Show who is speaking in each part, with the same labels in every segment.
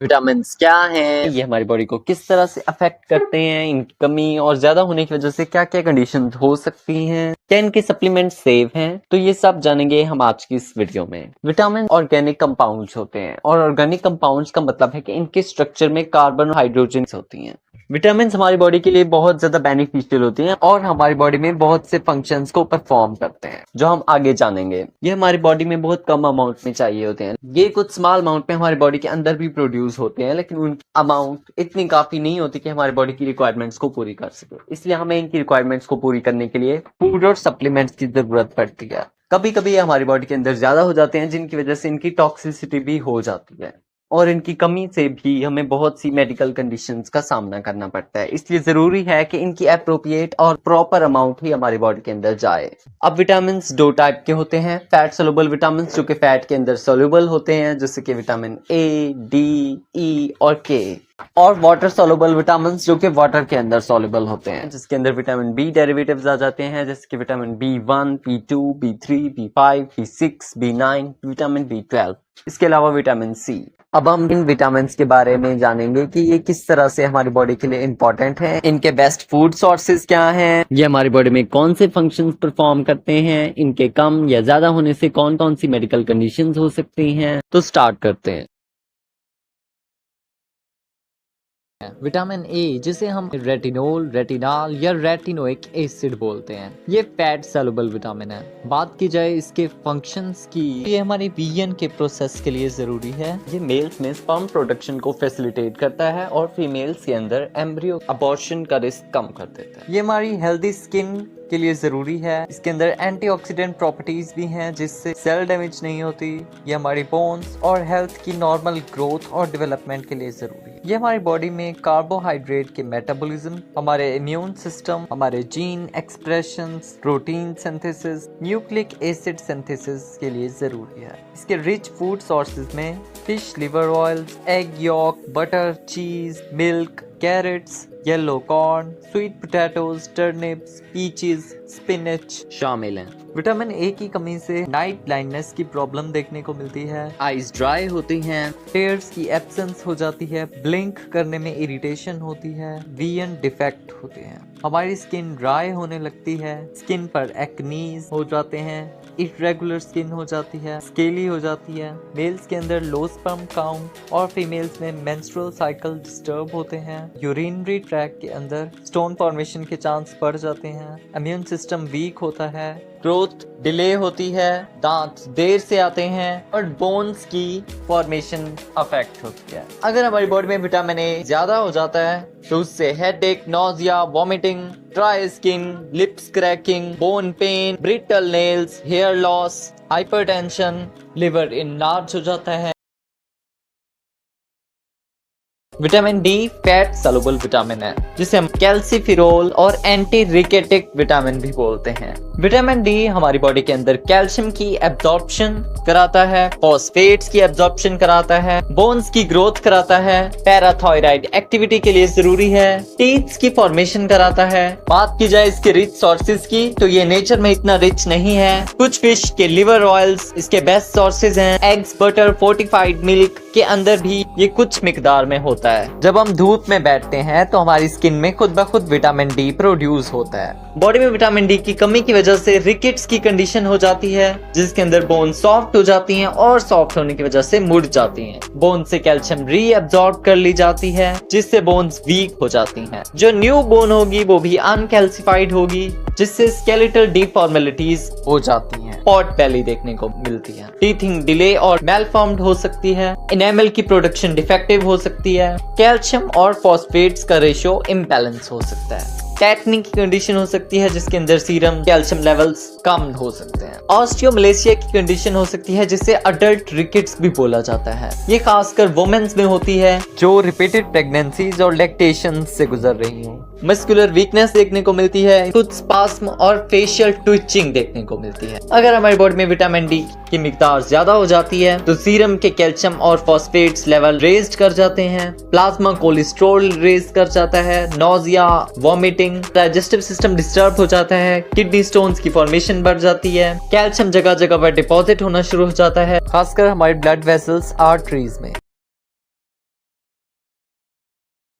Speaker 1: Vitamin क्या हैं, ये हमारी बॉडी को किस तरह से अफेक्ट करते हैं, इनकी कमी और ज्यादा होने की वजह से क्या क्या कंडीशन हो सकती हैं, क्या इनके सप्लीमेंट सेफ हैं, तो ये सब जानेंगे हम आज की इस वीडियो में। विटामिन ऑर्गेनिक कंपाउंड्स होते हैं और ऑर्गेनिक कंपाउंड्स का मतलब है कि इनके स्ट्रक्चर में कार्बन और हाइड्रोजन होती हैं। विटामिन हमारी बॉडी के लिए बहुत ज्यादा बेनिफिशियल होती हैं और हमारी बॉडी में बहुत से फंक्शंस को परफॉर्म करते हैं जो हम आगे जानेंगे। ये हमारी बॉडी में बहुत कम अमाउंट में चाहिए होते हैं, ये कुछ स्मॉल अमाउंट में हमारी बॉडी के अंदर भी प्रोड्यूस होते हैं, लेकिन उनकी अमाउंट इतनी काफी नहीं होती कि हमारी बॉडी की रिक्वायरमेंट्स को पूरी कर सके। इसलिए हमें इनकी रिक्वायरमेंट्स को पूरी करने के लिए फूड और सप्लीमेंट्स की जरूरत पड़ती है। कभी कभी हमारी बॉडी के अंदर ज्यादा हो जाते हैं जिनकी वजह से इनकी टॉक्सिसिटी भी हो जाती है और इनकी कमी से भी हमें बहुत सी मेडिकल कंडीशंस का सामना करना पड़ता है। इसलिए जरूरी है कि इनकी एप्रोप्रिएट और प्रॉपर अमाउंट ही हमारी बॉडी के अंदर जाए। अब विटामिन दो टाइप के होते हैं, फैट सोल्यूबल विटामिन जो कि फैट के अंदर सोल्यूबल होते हैं जैसे कि विटामिन ए, डी, ई और के, और वाटर सोल्यूबल विटामिन जो कि वाटर के अंदर सोल्यूबल होते हैं जिसके अंदर विटामिन बी डेरिवेटिव्स आ जाते हैं जैसे कि vitamin B1, B2, B3, B5, B6, B9, vitamin B12, इसके अलावा विटामिन सी। अब हम इन विटामिन के बारे में जानेंगे कि ये किस तरह से हमारी बॉडी के लिए इंपॉर्टेंट है, इनके बेस्ट फूड सोर्सेज क्या हैं, ये हमारी बॉडी में कौन से फंक्शंस परफॉर्म करते हैं, इनके कम या ज्यादा होने से कौन कौन सी मेडिकल कंडीशंस हो सकती हैं। तो स्टार्ट करते हैं।
Speaker 2: विटामिन ए जिसे हम रेटिनोल, रेटिनॉल या रेटिनोइक एसिड बोलते हैं, ये फैट सॉल्युबल विटामिन है। बात की जाए इसके फंक्शंस की, ये हमारे विजन के प्रोसेस के लिए जरूरी है।
Speaker 1: ये मेल्स में स्पर्म प्रोडक्शन को फैसिलिटेट करता है और फीमेल्स के अंदर एम्ब्रियो अबॉर्शन का रिस्क कम कर देता है।
Speaker 2: ये हमारी हेल्दी स्किन के लिए जरूरी है। इसके अंदर एंटीऑक्सीडेंट प्रॉपर्टीज भी हैं जिससे सेल डैमेज नहीं होती। ये हमारी बोन्स और हेल्थ की नॉर्मल ग्रोथ और डेवलपमेंट के लिए जरूरी है। ये हमारी बॉडी में कार्बोहाइड्रेट के मेटाबॉलिज्म, हमारे इम्यून सिस्टम, हमारे gene expressions, protein synthesis, nucleic acid synthesis के लिए जरूरी है। इसके रिच फूड सोर्सेज में fish liver oil, egg yolk, butter, cheese, milk, carrots, yellow corn, sweet potatoes, turnips, peaches, spinach शामिल हैं। विटामिन ए की कमी से नाइट ब्लाइंडनेस की प्रॉब्लम देखने को मिलती है,
Speaker 1: आईज ड्राई होती हैं,
Speaker 2: टेयर्स की एब्सेंस हो जाती है, ब्लिंक करने में इरिटेशन होती है, विजन डिफेक्ट होते हैं, हमारी स्किन ड्राई होने लगती है, स्किन पर एक्नीज हो जाते हैं, इरेगुलर स्किन हो जाती है, स्केली हो जाती है, मेल्स के अंदर लो स्पर्म काउंट और फीमेल्स में मेंस्ट्रुअल साइकिल डिस्टर्ब होते हैं, यूरिनरी ट्रैक के अंदर स्टोन फॉर्मेशन के चांस बढ़ जाते हैं, इम्यून सिस्टम वीक होता है,
Speaker 1: ग्रोथ डिले होती है, दांत देर से आते हैं और बोन्स की फॉर्मेशन अफेक्ट होती है। अगर हमारी बॉडी में विटामिन ए ज्यादा हो जाता है तो उससे headache, nausea, vomiting, dry skin, lips cracking, bone pain, brittle nails, hair loss, hypertension, liver enlarge हो जाता है।
Speaker 2: Vitamin D fat soluble vitamin है जिसे हम कैल्सीफिरोल और एंटी रिकेटिक विटामिन भी बोलते हैं। विटामिन डी हमारी बॉडी के अंदर कैल्शियम की एब्जॉर्प्शन कराता है, फॉस्फेट्स की एब्जॉर्प्शन कराता है, बोन्स की ग्रोथ कराता है, पैराथायराइड एक्टिविटी के लिए जरूरी है, टीथ की फॉर्मेशन कराता है। बात की जाए इसके रिच सोर्सेज की तो ये नेचर में इतना रिच नहीं है। कुछ फिश के लिवर ऑयल्स इसके बेस्ट सोर्सेज हैं। एग्स, बटर, फोर्टिफाइड मिल्क के अंदर भी ये कुछ मिकदार में होता है। जब हम धूप में बैठते हैं तो हमारी स्किन में खुद ब खुद विटामिन डी प्रोड्यूस होता है। बॉडी में विटामिन डी की कमी की वजह से रिकेट्स की कंडीशन हो जाती है जिसके अंदर बोन सॉफ्ट हो जाती हैं और सॉफ्ट होने की वजह से मुड़ जाती हैं। बोन से कैल्शियम रीअब्सॉर्ब कर ली जाती है जिससे बोन्स वीक हो जाती हैं। जो न्यू बोन होगी वो भी अनकैल्सिफाइड होगी जिससे स्केलेटल डिफॉर्मेलिटीज हो जाती हैं, पॉट बेली देखने को मिलती है, टीथिंग डिले और मेलफॉर्म्ड हो सकती है, एनेमल की प्रोडक्शन डिफेक्टिव हो सकती है, कैल्शियम और फॉस्फेट्स का रेशियो इम्बैलेंस हो सकता है, टेटनी की कंडीशन हो सकती है जिसके अंदर सीरम कैल्शियम लेवल्स कम हो सकते हैं, ऑस्टियोमलेशिया की कंडीशन हो सकती है जिसे अडल्ट रिकेट्स भी बोला जाता है। ये खासकर वुमेन्स में होती है जो रिपीटेड प्रेगनेंसीज और लैक्टेशन से गुजर रही हों। मस्कुलर वीकनेस देखने को मिलती है, कुछ स्पास्म और फेशियल ट्विचिंग देखने को मिलती है। अगर हमारी बॉडी में विटामिन डी की मिकदार ज्यादा हो जाती है तो सीरम के कैल्शियम और फॉस्फेट्स लेवल रेज कर जाते हैं, प्लाज्मा कोलेस्ट्रॉल रेज कर जाता है, nausea, vomiting, digestive system disturb हो जाता है, किडनी स्टोन्स की फॉर्मेशन बढ़ जाती है, कैल्शियम जगह जगह पर डिपॉजिट होना शुरू हो जाता है, खासकर हमारे ब्लड वेसल्स, आर्टरीज में।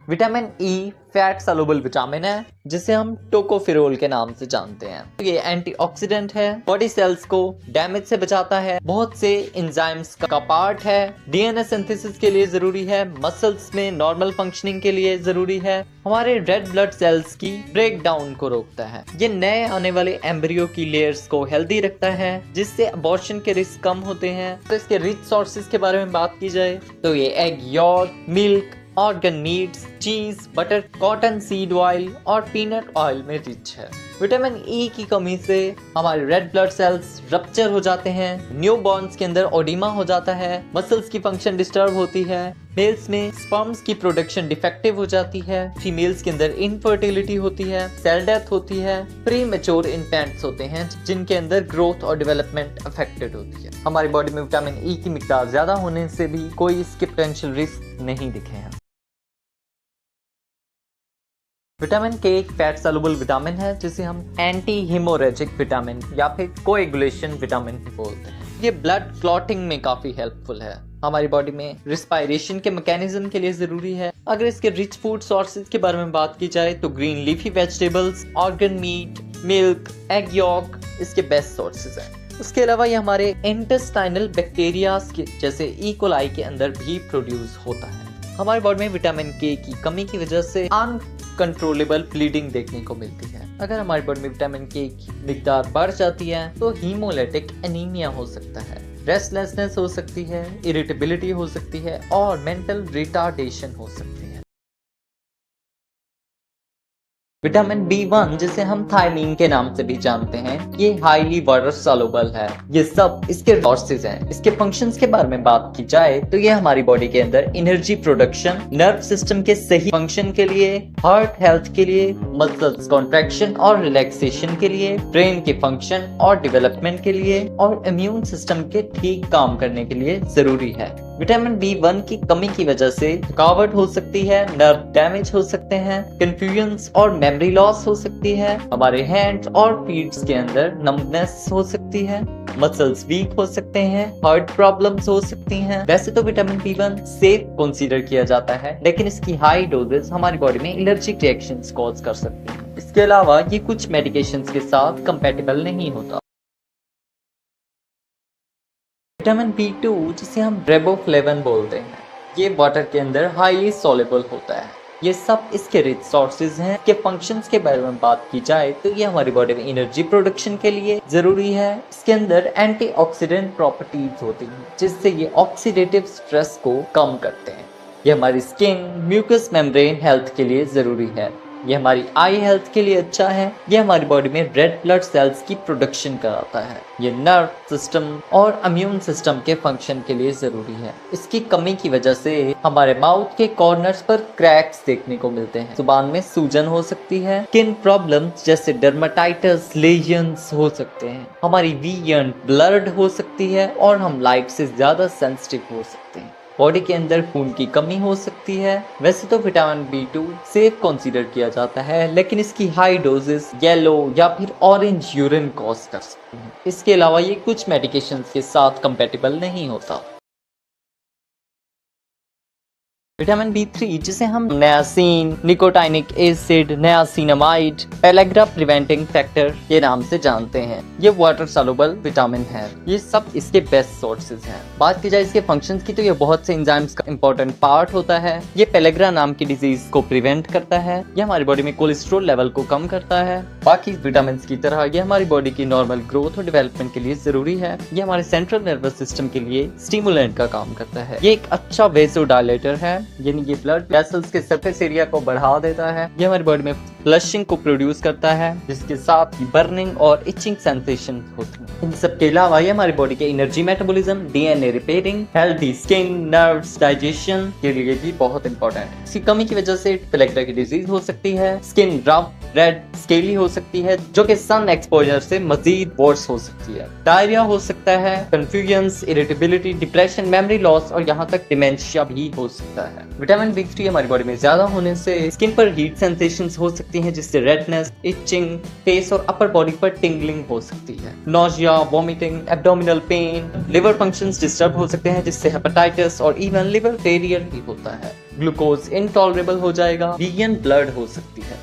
Speaker 2: Vitamin E fat soluble vitamin है जिसे हम टोकोफेरोल के नाम से जानते हैं। ये एंटीऑक्सीडेंट है, बॉडी सेल्स को डैमेज से बचाता है, बहुत से एंजाइम्स का पार्ट है, डीएनए सिंथेसिस के लिए जरूरी है, मसल्स में नॉर्मल फंक्शनिंग के लिए जरूरी है, हमारे रेड ब्लड सेल्स की ब्रेक डाउन को रोकता है, ये नए आने वाले एम्ब्रियो की लेयर्स को हेल्दी रखता है जिससे अबॉर्शन के रिस्क कम होते हैं। तो इसके रिच सोर्सेज के बारे में बात की जाए तो ये egg York, milk, organ meets, चीज, बटर, कॉटन सीड ऑयल और पीनट ऑयल में रिच है। विटामिन ई की कमी से हमारे रेड ब्लड सेल्स रप्चर हो जाते हैं, न्यू बॉर्न्स के अंदर ओडिमा हो जाता है, मसल्स की फंक्शन डिस्टर्ब होती है, मेल्स में स्पर्म्स की प्रोडक्शन डिफेक्टिव हो जाती है, फीमेल्स के अंदर इनफर्टिलिटी होती है, सेल डेथ होती है, प्री मैच्योर इन्फेंट्स होते हैं जिनके अंदर ग्रोथ और डेवलपमेंट अफेक्टेड होती है। हमारी बॉडी में विटामिन ई की मिकदार ज्यादा होने से भी कोई इसके पोटेंशियल रिस्क नहीं दिखे हैं। विटामिन के एक फैट सॉल्युबल विटामिन है जिसे हम एंटी हीमोरेजिक विटामिन या फिर कोएगुलेशन विटामिन भी बोलते हैं। ये ब्लड क्लॉटिंग में काफी हेल्पफुल है, हमारी बॉडी में रिस्पायरेशन के मैकेनिज्म के लिए जरूरी है। अगर इसके रिच फूड सोर्सेज के बारे में बात की जाए तो green leafy vegetables, organ meet, milk, egg York इसके बेस्ट सोर्सेज हैं। उसके अलावा ये हमारे इंटेस्टाइनल बैक्टीरियाज के जैसे ई कोलाई के अंदर भी प्रोड्यूस होता है। हमारी बॉडी में विटामिन के की कमी की वजह से अनकंट्रोलेबल ब्लीडिंग देखने को मिलती है। अगर हमारी बॉडी में विटामिन के की मिकदार बढ़ जाती है तो हीमोलाइटिक एनीमिया हो सकता है, रेस्टलेसनेस हो सकती है, इरिटेबिलिटी हो सकती है और मेंटल रिटार्डेशन हो सकती है। विटामिन B1 जिसे हम थायमीन के नाम से भी जानते हैं, ये हाईली वाटर सॉल्युबल है। ये सब इसके सोर्सेज हैं। इसके फंक्शंस के बारे में बात की जाए तो ये हमारी बॉडी के अंदर एनर्जी प्रोडक्शन, नर्व सिस्टम के सही फंक्शन के लिए, हार्ट हेल्थ के लिए, मसल्स कॉन्ट्रैक्शन और रिलैक्सेशन के लिए, ब्रेन के फंक्शन और डेवलपमेंट के लिए और इम्यून सिस्टम के ठीक काम करने के लिए जरूरी है। विटामिन B1 की कमी की वजह से थकावट हो सकती है, नर्व डैमेज हो सकते हैं, कंफ्यूजन और मेमोरी लॉस हो सकती है, हमारे हैंड्स और फीट्स के अंदर नम्बनेस हो सकती है, मसल्स वीक हो सकते हैं, हार्ट प्रॉब्लम्स हो सकती हैं। वैसे तो विटामिन B1 सेफ कंसीडर किया जाता है, लेकिन इसकी हाई डोजेस हमारी बॉडी में एलर्जिक रिएक्शंस कॉज कर सकती हैं। इसके अलावा ये कुछ मेडिकेशंस के साथ कंपैटिबल नहीं होता। विटामिन B2 जिसे हम रेबोफ्लेविन बोलते हैं, ये वाटर के अंदर हाईली सॉल्युबल होता है। ये सब इसके रिच सोर्सेज हैं। के फंक्शंस के बारे में बात की जाए तो ये हमारी बॉडी में एनर्जी प्रोडक्शन के लिए जरूरी है। इसके अंदर एंटीऑक्सीडेंट प्रॉपर्टीज होती हैं जिससे ये ऑक्सीडेटिव स्ट्रेस को कम करते हैं। ये हमारी स्किन, म्यूकस मेम्ब्रेन हेल्थ के लिए जरूरी है। ये हमारी आई हेल्थ के लिए अच्छा है। ये हमारी बॉडी में रेड ब्लड सेल्स की प्रोडक्शन कराता है। ये नर्व सिस्टम और इम्यून सिस्टम के फंक्शन के लिए जरूरी है। इसकी कमी की वजह से हमारे माउथ के कॉर्नर्स पर क्रैक्स देखने को मिलते हैं, जुबान में सूजन हो सकती है, स्किन प्रॉब्लम्स जैसे डर्मेटाइटिस, लेजन्स हो सकते हैं, हमारी विजन ब्लर्ड हो सकती है और हम लाइट से ज्यादा सेंसिटिव हो सकते हैं। बॉडी के अंदर खून की कमी हो सकती है। वैसे तो विटामिन B2 सेफ कंसीडर किया जाता है, लेकिन इसकी हाई डोजेस येलो या फिर ऑरेंज यूरिन कॉज कर सकती है। इसके अलावा ये कुछ मेडिकेशंस के साथ कंपैटिबल नहीं होता। विटामिन B3 जिसे हम niacin, nicotinic acid, niacinamide, pellagra preventing factor के नाम से जानते हैं, ये वाटर सॉल्युबल विटामिन है। ये सब इसके बेस्ट सोर्सेज हैं। बात की जाए इसके फंक्शंस की तो ये बहुत से एंजाइम्स का इंपॉर्टेंट पार्ट होता है। ये पेलेग्रा नाम की डिजीज को प्रिवेंट करता है। ये हमारी बॉडी में कोलेस्ट्रॉल लेवल को कम करता है। बाकी विटामिन की तरह ये हमारी बॉडी की नॉर्मल ग्रोथ और डेवलपमेंट के लिए जरूरी है। ये हमारे सेंट्रल नर्वस सिस्टम के लिए स्टिमुलेंट का काम करता है। ये एक अच्छा वेसोडायलेटर है, यानी ये ब्लड वेसल्स के सरफेस एरिया को बढ़ा देता है। ये हमारी बॉडी में फ्लशिंग को प्रोड्यूस करता है, जिसके साथ ही बर्निंग और इचिंग सेंसेशन होती है। इन सब के अलावा ये हमारी बॉडी के energy metabolism, DNA repairing, healthy skin, nerves, digestion के लिए भी बहुत इंपॉर्टेंट है। इसकी कमी की वजह से पेलेग्रा की डिजीज हो सकती है, स्किन रफ, रेड, स्केली हो सकती है, जो कि सन एक्सपोजर से मजीद वर्स हो सकती है। डायरिया हो सकता है, confusion, irritability, depression, memory loss और यहाँ तक डिमेंशिया भी हो सकता है। विटामिन B3 हमारी बॉडी में ज्यादा होने से स्किन पर हीट सेंसेशंस हो सकती सकती हैं जिससे रेडनेस, इचिंग, फेस और अपर बॉडी पर टिंगलिंग हो सकती है। Nausea, vomiting, abdominal pain, liver functions disturb हो सकते हैं जिससे हेपेटाइटिस और इवन लिवर फेलियर भी होता है। ग्लूकोज इनटॉलरेबल हो जाएगा, वीगन ब्लड हो सकती है।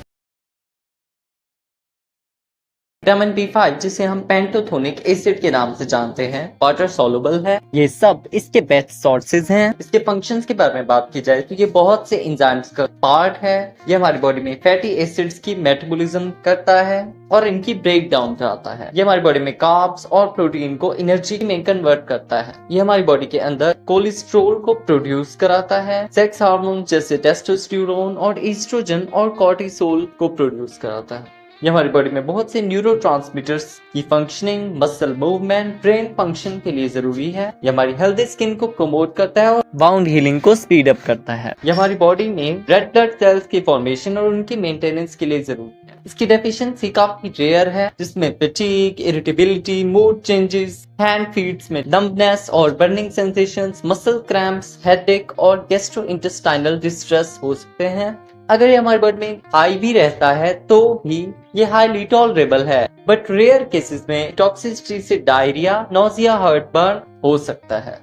Speaker 2: विटामिन B5 जिसे हम पेंटोथोनिक एसिड के नाम से जानते हैं, वाटर सॉल्युबल है। ये सब इसके बेस्ट सोर्सेज हैं। इसके फंक्शंस के बारे में बात की जाए तो ये बहुत से एंजाइम्स का पार्ट है। ये हमारी बॉडी में फैटी एसिड्स की मेटाबॉलिज्म करता है और इनकी ब्रेक डाउन कराता है। ये हमारी बॉडी में कार्ब्स और प्रोटीन को एनर्जी में कन्वर्ट करता है। ये हमारी बॉडी के अंदर कोलेस्ट्रॉल को प्रोड्यूस कराता है। सेक्स हार्मोन जैसे टेस्टोस्टेरोन और ईस्ट्रोजन और कॉर्टिसोल को प्रोड्यूस कराता है। ये हमारी बॉडी में बहुत से न्यूरोट्रांसमीटर्स की functioning, muscle movement, brain function के लिए जरूरी है। ये हमारी हेल्दी स्किन को प्रमोट करता है और बाउंड हीलिंग को स्पीड अप करता है। ये हमारी बॉडी में रेड ब्लड सेल्स की फॉर्मेशन और उनकी मेंटेनेंस के लिए जरूरी है। इसकी डेफिशिएंसी काफी रेयर है जिसमें fatigue, irritability, mood changes, hand feets में नंबनेस और burning sensations, muscle cramps, headache और गैस्ट्रोइंटेस्टाइनल डिस्ट्रेस हो सकते हैं। अगर ये हमारी बॉडी में हाई भी रहता है तो भी ये हाईली टॉलरेबल है, बट रेयर केसेस में टॉक्सिसिटी से डायरिया, नोजिया, हार्टबर्न हो सकता है।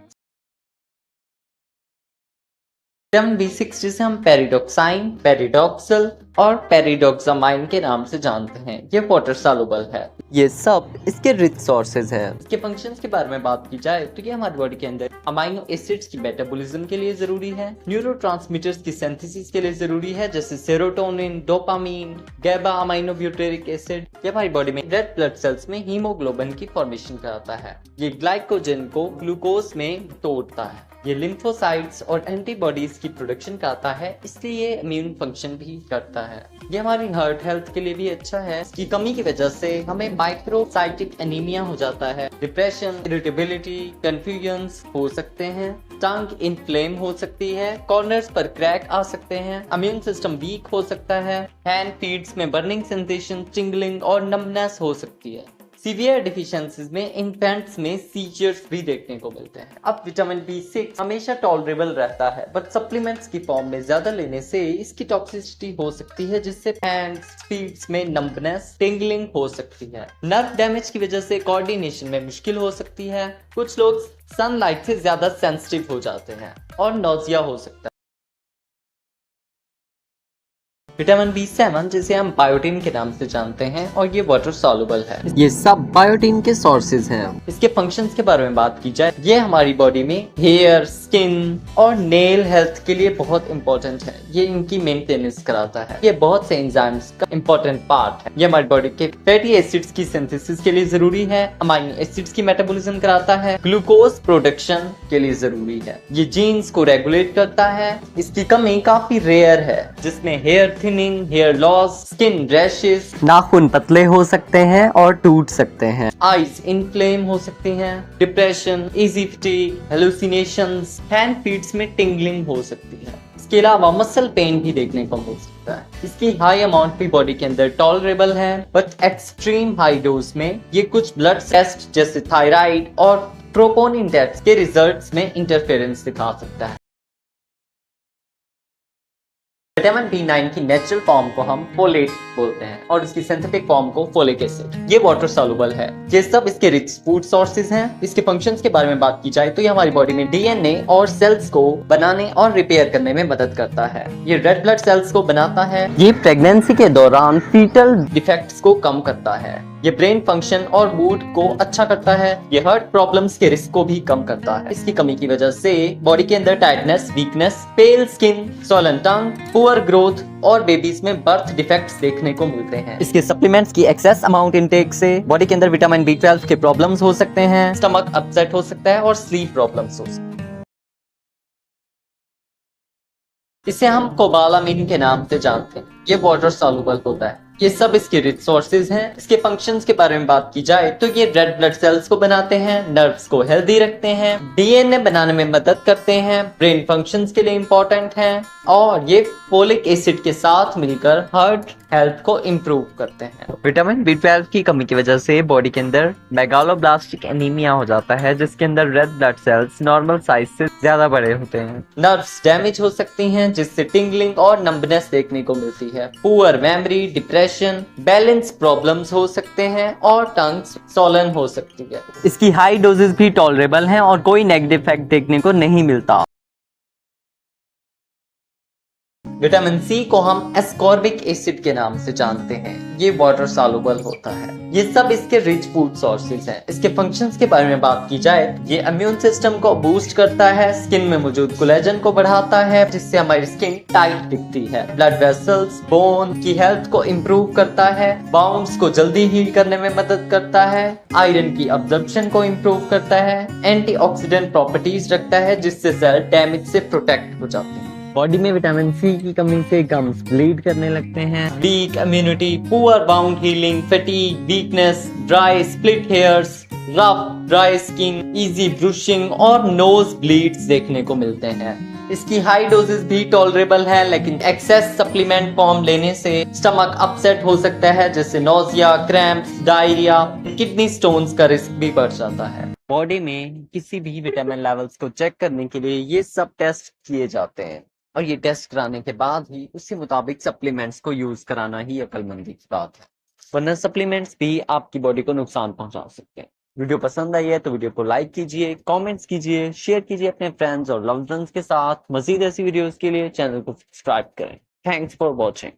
Speaker 2: विटामिन B6 जिसे हम पेरिडोक्साइन, पेरिडोक्सल और पेरिडोक्सामाइन के नाम से जानते हैं, ये वाटर सॉल्युबल है। ये सब इसके रिच सोर्सेज है। इसके फंक्शंस के बारे में बात की जाए तो ये हमारी बॉडी के अंदर अमाइनो एसिड्स की मेटाबॉलिज्म के लिए जरूरी है, न्यूरोट्रांसमीटर्स की सिंथेसिस के लिए जरूरी है जैसे serotonin, dopamine, गैबा amino butyric acid. ये हमारी बॉडी में रेड ब्लड सेल्स में हीमोग्लोबिन की फॉर्मेशन कराता है। ये ग्लाइकोजन को ग्लूकोज में तोड़ता है। ये लिम्फोसाइट्स और एंटीबॉडीज की प्रोडक्शन कराता है, इसलिए ये इम्यून फंक्शन भी करता है। ये हमारी हार्ट हेल्थ के लिए भी अच्छा है। इसकी कमी की वजह से हमें माइक्रोसाइटिक एनीमिया हो जाता है, डिप्रेशन, इरिटेबिलिटी, कंफ्यूजन्स हो सकते हैं, टंग इन्फ्लेम हो सकती है, कॉर्नर्स पर क्रैक आ सकते हैं, इम्यून सिस्टम वीक हो सकता है, हैंड फीट्स में बर्निंग सेंसेशन, टिंगलिंग और नंबनेस हो सकती है। सीवियर डिफिशियंसीज में इन्फेंट्स में सीजर्स भी देखने को मिलते हैं। अब विटामिन B6 हमेशा टॉलरेबल रहता है, बट सप्लीमेंट्स की फॉर्म में ज्यादा लेने से इसकी टॉक्सिसिटी हो सकती है जिससे हैंड्स, फीट्स में नंबनेस, टिंगलिंग हो सकती है। नर्व डैमेज की वजह से कोऑर्डिनेशन में मुश्किल हो सकती है। कुछ लोग सनलाइट से ज्यादा सेंसिटिव हो जाते हैं और नोजिया हो सकता है। विटामिन B7 जिसे हम बायोटिन के नाम से जानते हैं और ये वाटर सॉल्युबल है। ये सब बायोटिन के सोर्सेज हैं। इसके फंक्शंस के बारे में बात की जाए, ये हमारी बॉडी में हेयर, स्किन और नेल हेल्थ के लिए बहुत इंपॉर्टेंट है। ये इनकी मेंटेनेंस कराता है। ये बहुत से एंजाइम्स का इंपॉर्टेंट पार्ट है। ये हमारी बॉडी के फैटी एसिड्स की सिंथेसिस के लिए जरूरी है, अमाइनो एसिड्स की मेटाबॉलिज्म कराता है, ग्लूकोज प्रोडक्शन के लिए जरूरी है। ये जीन्स को रेगुलेट करता है। इसकी कमी काफी रेयर है जिसमें hair thinning, hair loss, skin rashes, नाखून पतले हो सकते हैं और टूट सकते हैं, आईज इन्फ्लेम हो सकती हैं, depression, easy fatigue, hallucinations, hand feets में टिंगलिंग हो सकती है। इसके अलावा मसल पेन भी देखने को मिल सकता है। इसकी हाई अमाउंट भी बॉडी के अंदर टॉलरेबल है, बट एक्सट्रीम हाई डोज में ये कुछ ब्लड टेस्ट जैसे थायराइड और ट्रोपोनिन टेस्ट के रिजल्ट्स में इंटरफेरेंस दिखा सकता है। विटामिन B9 की नेचुरल फॉर्म को हम फोलेट बोलते हैं और इसकी सिंथेटिक फॉर्म को फोलिक एसिड। ये वाटर सॉल्युबल है। ये सब इसके रिच फूड सोर्सेज हैं। इसके फंक्शंस के बारे में बात की जाए तो ये हमारी बॉडी में DNA और सेल्स को बनाने और रिपेयर करने में मदद करता है। ये रेड ब्लड सेल्स को बनाता है। ये प्रेगनेंसी के दौरान फीटल डिफेक्ट्स को कम करता है। ये ब्रेन फंक्शन और मूड को अच्छा करता है। ये हार्ट प्रॉब्लम्स के रिस्क को भी कम करता है। इसकी कमी की वजह से बॉडी के अंदर tiredness, weakness, pale skin, swollen tongue, poor growth और बेबीज में बर्थ डिफेक्ट्स देखने को मिलते हैं। इसके सप्लीमेंट्स की एक्सेस अमाउंट इनटेक से बॉडी के अंदर विटामिन B12 के प्रॉब्लम्स हो सकते हैं, स्टमक अपसेट हो सकता है और स्लीप प्रॉब्लम्स हो सकते हैं। इसे हम कोबालामिन के नाम से जानते हैं। ये वाटर सॉल्युबल होता है। ये सब इसके रिच सोर्सेज हैं। इसके फंक्शंस के बारे में बात की जाए तो ये रेड ब्लड सेल्स को बनाते हैं, नर्व्स को हेल्दी रखते हैं, DNA बनाने में मदद करते हैं, ब्रेन फंक्शंस के लिए इंपॉर्टेंट हैं और ये फोलिक एसिड के साथ मिलकर हार्ट हेल्थ को इम्प्रूव करते हैं।
Speaker 1: विटामिन B12 की कमी की वजह से बॉडी के अंदर मेगालोब्लास्टिक एनीमिया हो जाता है, जिसके अंदर red blood cells normal size से ज्यादा बड़े होते हैं।
Speaker 2: नर्व्स डैमेज हो सकती हैं, जिससे टिंगलिंग और नंबनेस देखने को मिलती है। Poor memory, depression, balance problems हो सकते हैं और टंग सॉलन हो सकती है।
Speaker 1: इसकी हाई डोजेस भी टॉलरेबल हैं और कोई नेगेटिव इफेक्ट देखने को नहीं मिलता।
Speaker 2: विटामिन सी को हम एस्कॉर्बिक एसिड के नाम से जानते हैं। ये वाटर सॉल्युबल होता है। ये सब इसके रिच फूड सोर्सेज हैं। इसके फंक्शंस के बारे में बात की जाए, ये इम्यून सिस्टम को बूस्ट करता है, स्किन में मौजूद कोलेजन को बढ़ाता है, जिससे हमारी स्किन टाइट दिखती है। ब्लड वेसल्स, बोन की हेल्थ को इम्प्रूव करता है, बाउंड्स को जल्दी हील करने में मदद करता है, आयरन की अब्जॉर्प्शन को इम्प्रूव करता है, एंटीऑक्सीडेंट प्रॉपर्टीज रखता है, जिससे सेल डैमेज से प्रोटेक्ट हो जाते हैं।
Speaker 1: बॉडी में विटामिन सी की कमी से गम्स ब्लीड करने लगते हैं।
Speaker 2: Weak immunity, poor wound healing, fatigue, weakness, dry split hairs, rough dry skin, easy bruising और नोज ब्लीड्स देखने को मिलते हैं। इसकी हाई डोजेस भी टॉलरेबल है, लेकिन एक्सेस सप्लीमेंट फॉर्म लेने से स्टमक अपसेट हो सकता है, जैसे nausea, cramps, diarrhoea, kidney stones का रिस्क भी बढ़ जाता है।
Speaker 1: बॉडी में किसी भी विटामिन लेवल्स को चेक करने के लिए ये सब टेस्ट किए जाते हैं, और ये टेस्ट कराने के बाद ही उसी मुताबिक सप्लीमेंट्स को यूज कराना ही अक्लमंदी की बात है, वरना सप्लीमेंट्स भी आपकी बॉडी को नुकसान पहुंचा सकते हैं। वीडियो पसंद आई है तो वीडियो को लाइक कीजिए, कमेंट्स कीजिए, शेयर कीजिए अपने फ्रेंड्स और लव्ड वंस के साथ। मजीद ऐसी वीडियोस के लिए चैनल को सब्सक्राइब करें। Thanks for watching.